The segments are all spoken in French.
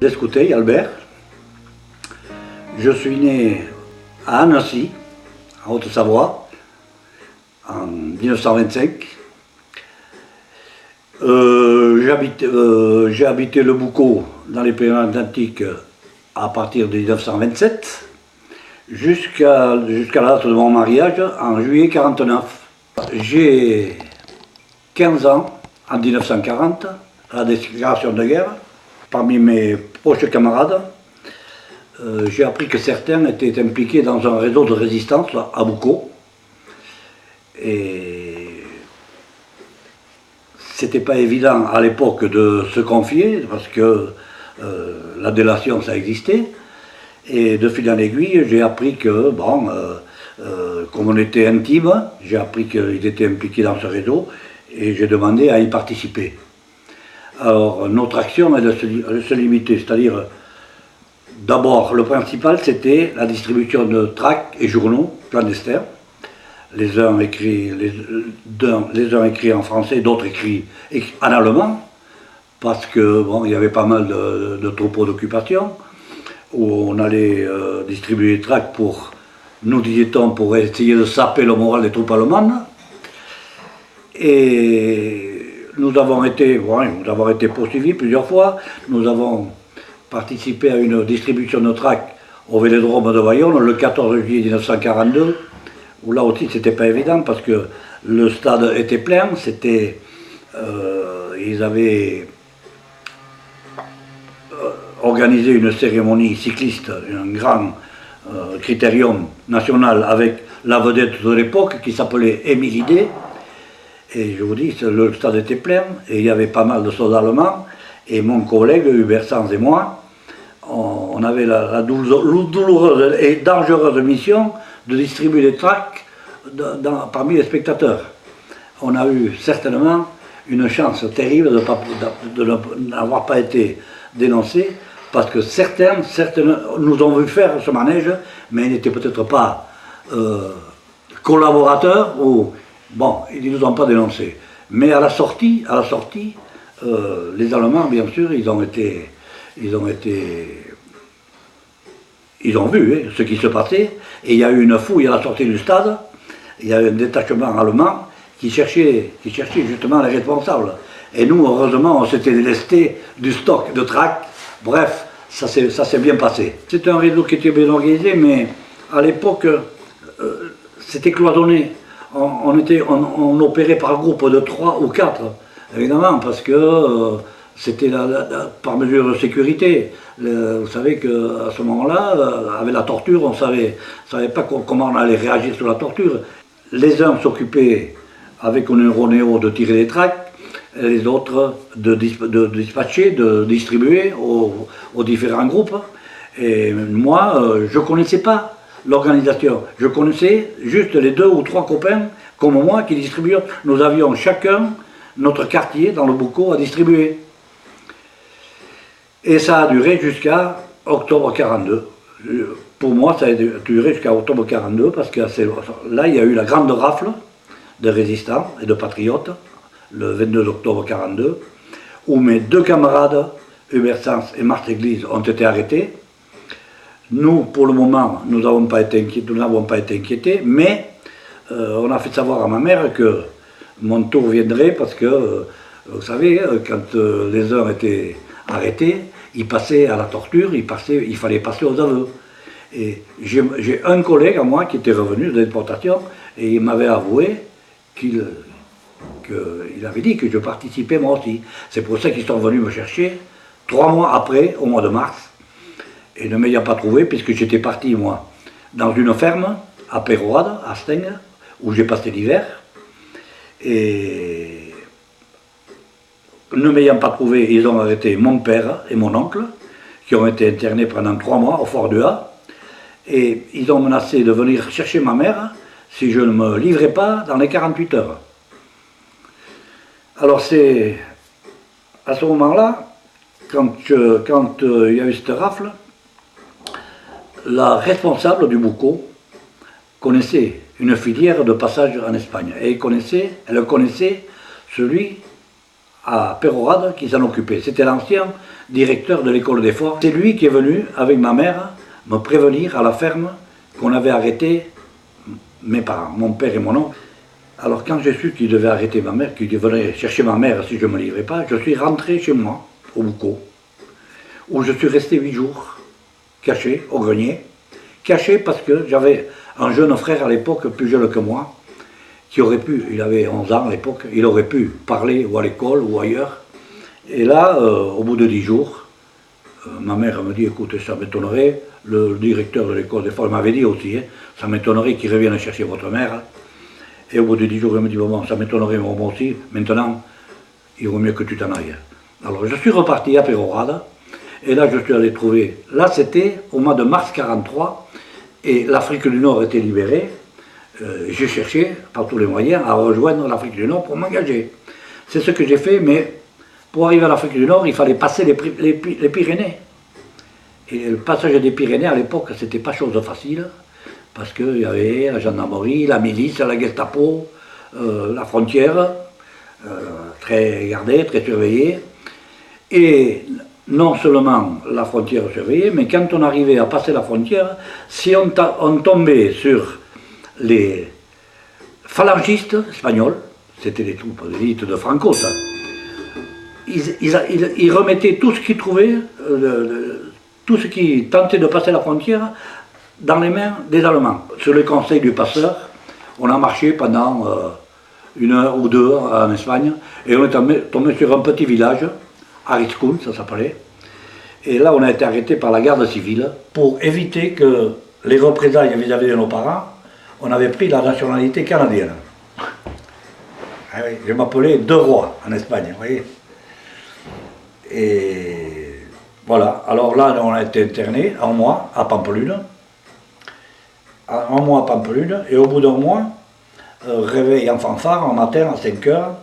d'Escoutey, Albert. Je suis né à Annecy, en Haute-Savoie, en 1925. J'ai habité le Boucau dans les Pyrénées-Atlantiques à partir de 1927, jusqu'à la date de mon mariage en juillet 1949. J'ai 15 ans en 1940, à la déclaration de guerre. Parmi mes proches camarades, j'ai appris que certains étaient impliqués dans un réseau de résistance à Boucau. Et c'était pas évident à l'époque de se confier, parce que la délation ça existait. Et de fil en aiguille, j'ai appris que, bon, comme on était intime, j'ai appris qu'ils étaient impliqués dans ce réseau, et j'ai demandé à y participer. Alors, notre action, elle se limitait, c'est-à-dire, d'abord, le principal, c'était la distribution de tracts et journaux clandestins, les uns écrits en français, d'autres écrits en allemand, parce que, bon, il y avait pas mal de troupeaux d'occupation, où on allait distribuer des tracts pour, nous disait-on, pour essayer de saper le moral des troupes allemandes. Et nous avons été poursuivis plusieurs fois. Nous avons participé à une distribution de tracts au Vélodrome de Bayonne le 14 juillet 1942, où là aussi c'était pas évident parce que le stade était plein, ils avaient organisé une cérémonie cycliste, un grand critérium national avec la vedette de l'époque qui s'appelait Émile Idé. Et je vous dis, le stade était plein, et il y avait pas mal de soldats allemands, et mon collègue Hubert Sanz et moi, on avait la douloureuse et dangereuse mission de distribuer des tracts parmi les spectateurs. On a eu certainement une chance terrible de n'avoir pas été dénoncés, parce que certains nous ont vu faire ce manège, mais ils n'étaient peut-être pas collaborateurs ou... Bon, ils ne nous ont pas dénoncés. Mais à la sortie, les Allemands, bien sûr, ils ont vu ce qui se passait, et il y a eu une fouille à la sortie du stade, il y a eu un détachement allemand qui cherchait justement les responsables. Et nous, heureusement, on s'était délesté du stock de tracts. Bref, ça s'est bien passé. C'est un réseau qui était bien organisé, mais à l'époque, c'était cloisonné. On opérait par groupe de 3 ou 4, évidemment, parce que c'était par mesure de sécurité. Vous savez qu'à ce moment-là, avec la torture, on ne savait pas comment on allait réagir sur la torture. Les uns s'occupaient avec un Euronéo de tirer les tracts, et les autres de dispatcher, de distribuer aux différents groupes. Et moi, je ne connaissais pas l'organisation. Je connaissais juste les 2 ou 3 copains comme moi qui distribuaient. Nous avions chacun notre quartier dans le Boucau à distribuer. Et ça a duré jusqu'à octobre 42. Pour moi, ça a duré jusqu'à octobre 42 parce que là, il y a eu la grande rafle de résistants et de patriotes, le 22 octobre 42, où mes 2 camarades, Hubert Sanz et Marthe Église, ont été arrêtés. Nous, pour le moment, nous n'avons pas été inquiétés, mais on a fait savoir à ma mère que mon tour viendrait parce que, vous savez, quand les uns étaient arrêtés, ils passaient à la torture, il fallait passer aux aveux. Et j'ai un collègue à moi qui était revenu de déportation et il m'avait avoué qu'il avait dit que je participais moi aussi. C'est pour ça qu'ils sont venus me chercher 3 mois après, au mois de mars. Et ne m'ayant pas trouvé, puisque j'étais parti, moi, dans une ferme, à Péroade, à Steng, où j'ai passé l'hiver. Et ne m'ayant pas trouvé, ils ont arrêté mon père et mon oncle, qui ont été internés pendant 3 mois au Fort du Ha. Et ils ont menacé de venir chercher ma mère si je ne me livrais pas dans les 48 heures. Alors c'est à ce moment-là, quand il y a eu cette rafle, la responsable du Boucau connaissait une filière de passage en Espagne. Et elle connaissait celui à Péroade qui s'en occupait. C'était l'ancien directeur de l'école des forts. C'est lui qui est venu, avec ma mère, me prévenir à la ferme qu'on avait arrêté mes parents, mon père et mon oncle. Alors quand j'ai su qu'il devait arrêter ma mère, qu'il venait chercher ma mère si je ne me livrais pas, je suis rentré chez moi, au Boucau, où je suis resté 8 jours, caché, au grenier. Caché parce que j'avais un jeune frère à l'époque, plus jeune que moi, qui aurait pu, il avait 11 ans à l'époque, il aurait pu parler ou à l'école ou ailleurs. Et là, au bout de 10 jours, ma mère me dit, écoute, ça m'étonnerait, le directeur de l'école des forts m'avait dit aussi, hein, ça m'étonnerait qu'il revienne chercher votre mère. Et au bout de 10 jours, il me dit, bon, ça m'étonnerait moi aussi, maintenant, il vaut mieux que tu t'en ailles. Alors je suis reparti à Pérorade, et là je suis allé trouver, là c'était au mois de mars 1943, et l'Afrique du Nord était libérée. J'ai cherché par tous les moyens à rejoindre l'Afrique du Nord pour m'engager. C'est ce que j'ai fait, mais pour arriver à l'Afrique du Nord, il fallait passer les Pyrénées. Et le passage des Pyrénées, à l'époque, c'était pas chose facile, parce qu'il y avait la gendarmerie, la milice, la Gestapo, la frontière, très gardée, très surveillée. Et non seulement la frontière surveillée, mais quand on arrivait à passer la frontière, si on tombait sur les phalangistes espagnols, c'était les troupes d'élite de Franco, ça. Ils remettaient tout ce qu'ils trouvaient, tout ce qui tentait de passer la frontière, dans les mains des Allemands. Sur le conseil du passeur, on a marché pendant 1 heure ou 2 heures en Espagne, et on est tombé sur un petit village, Ariscun, ça s'appelait, et là on a été arrêté par la garde civile pour éviter que les représailles vis-à-vis de nos parents. On avait pris la nationalité canadienne. Ah oui, je m'appelais De Roy en Espagne, vous voyez. Et voilà, alors là on a été interné 1 mois à Pampelune. 1 mois à Pampelune, et au bout d'1 mois, réveil en fanfare, en matin à 5 heures,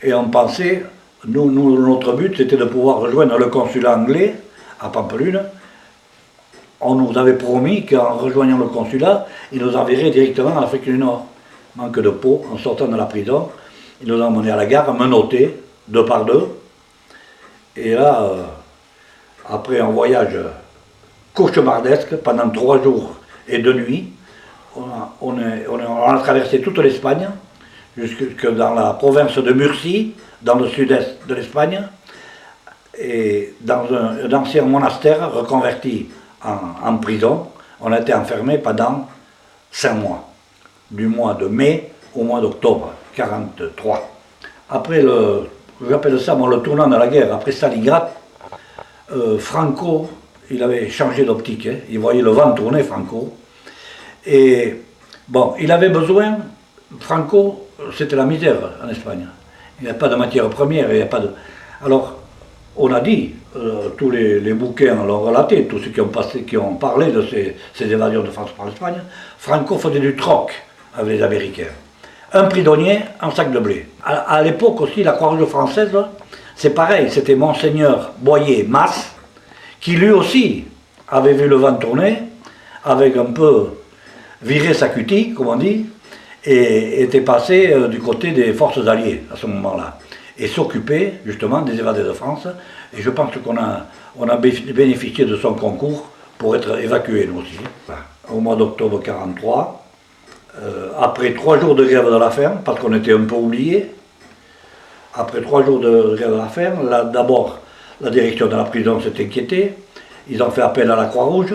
et on pensait, notre but c'était de pouvoir rejoindre le consulat anglais à Pampelune. On nous avait promis qu'en rejoignant le consulat, ils nous enverraient directement en Afrique du Nord. Manque de peau, en sortant de la prison, ils nous ont emmenés à la gare, menottés, 2 par 2. Et là, après un voyage cauchemardesque, pendant 3 jours et 2 nuits, on a traversé toute l'Espagne, jusque dans la province de Murcie, dans le sud-est de l'Espagne, et dans un ancien monastère reconverti en prison. On a été enfermés pendant 5 mois, du mois de mai au mois d'octobre 1943. Après j'appelle ça moi, le tournant de la guerre, après Stalingrad, Franco, il avait changé d'optique, hein. Il voyait le vent tourner, Franco. Et bon, il avait besoin, Franco, c'était la misère en Espagne. Il n'y a pas de matière première, il n'y a pas de... Alors, on a dit, tous les bouquins l'ont relaté, tous ceux qui ont parlé de ces évasions de France par l'Espagne, Franco faisait du troc avec les Américains. Un prisonnier, un sac de blé. À l'époque aussi, la Croix-Rouge française, c'est pareil, c'était Monseigneur Boyer-Masse, qui lui aussi avait vu le vent tourner, avec un peu viré sa cutie, comme on dit, et était passé du côté des forces alliées à ce moment-là, et s'occupait justement des évadés de France, et je pense qu'on a bénéficié de son concours pour être évacués nous aussi. Au mois d'octobre 1943, après 3 jours de grève de la faim, parce qu'on était un peu oubliés, après 3 jours de grève de la faim, d'abord la direction de la prison s'est inquiétée, ils ont fait appel à la Croix-Rouge,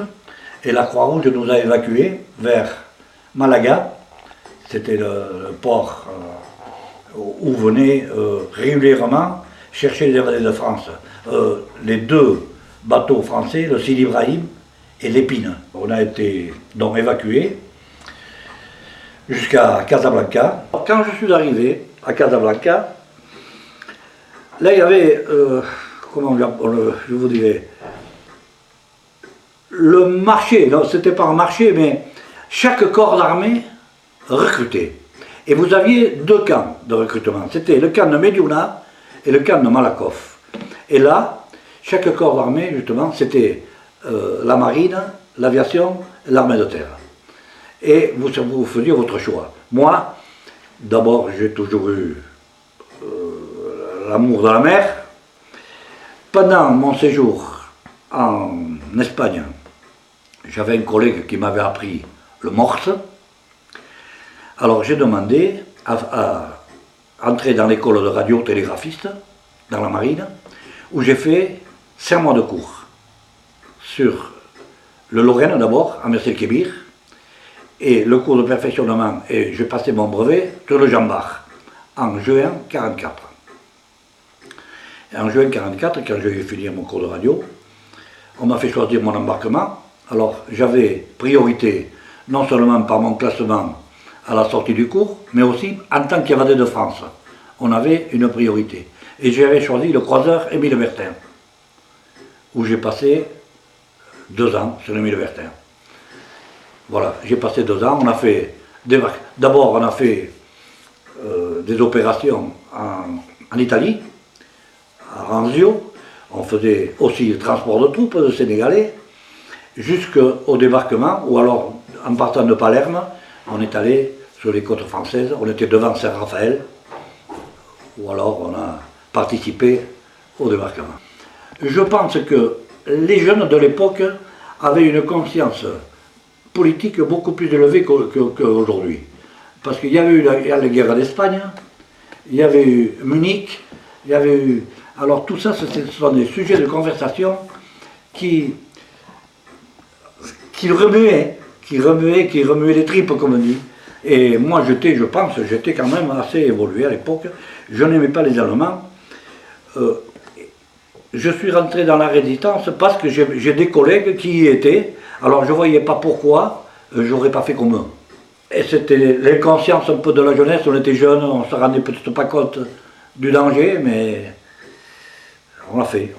et la Croix-Rouge nous a évacués vers Malaga, c'était le port où venaient régulièrement chercher les évadés de France. Les 2 bateaux français, le Sidi Ibrahim et l'Épine. On a été donc évacués jusqu'à Casablanca. Quand je suis arrivé à Casablanca, là il y avait, comment je vous dirais, le marché, non c'était pas un marché, mais chaque corps d'armée recrutait. Et vous aviez 2 camps de recrutement, c'était le camp de Mediouna et le camp de Malakoff. Et là, chaque corps d'armée, justement, c'était la marine, l'aviation, l'armée de terre. Et vous faisiez votre choix. Moi, d'abord, j'ai toujours eu l'amour de la mer. Pendant mon séjour en Espagne, j'avais un collègue qui m'avait appris le morse. Alors j'ai demandé à entrer dans l'école de radiotélégraphiste, dans la marine, où j'ai fait 5 mois de cours sur le Lorraine d'abord, à Mers-el-Kébir, et le cours de perfectionnement, et j'ai passé mon brevet sur le Jean Bart en juin 1944. En juin 1944, quand j'ai eu fini mon cours de radio, on m'a fait choisir mon embarquement. Alors j'avais priorité non seulement par mon classement à la sortie du cours, mais aussi en tant qu'évadé de France. On avait une priorité. Et j'avais choisi le croiseur Émile Bertin, où j'ai passé 2 ans sur Émile Bertin. Voilà, j'ai passé 2 ans, on a fait d'abord on a fait des opérations en Italie, à Ranzio, on faisait aussi le transport de troupes de Sénégalais, jusqu'au débarquement, ou alors en partant de Palerme, on est allé sur les côtes françaises, on était devant Saint-Raphaël, ou alors on a participé au débarquement. Je pense que les jeunes de l'époque avaient une conscience politique beaucoup plus élevée qu'aujourd'hui. Parce qu'il y avait eu la guerre d'Espagne, il y avait eu Munich, il y avait eu... Alors tout ça, ce sont des sujets de conversation qui remuaient les tripes, comme on dit. Et moi, je pense, j'étais quand même assez évolué à l'époque. Je n'aimais pas les Allemands. Je suis rentré dans la résistance parce que j'ai des collègues qui y étaient. Alors je ne voyais pas pourquoi j'aurais pas fait comme eux. Et c'était l'inconscience un peu de la jeunesse, on était jeunes, on ne se rendait peut-être pas compte du danger, mais on l'a fait.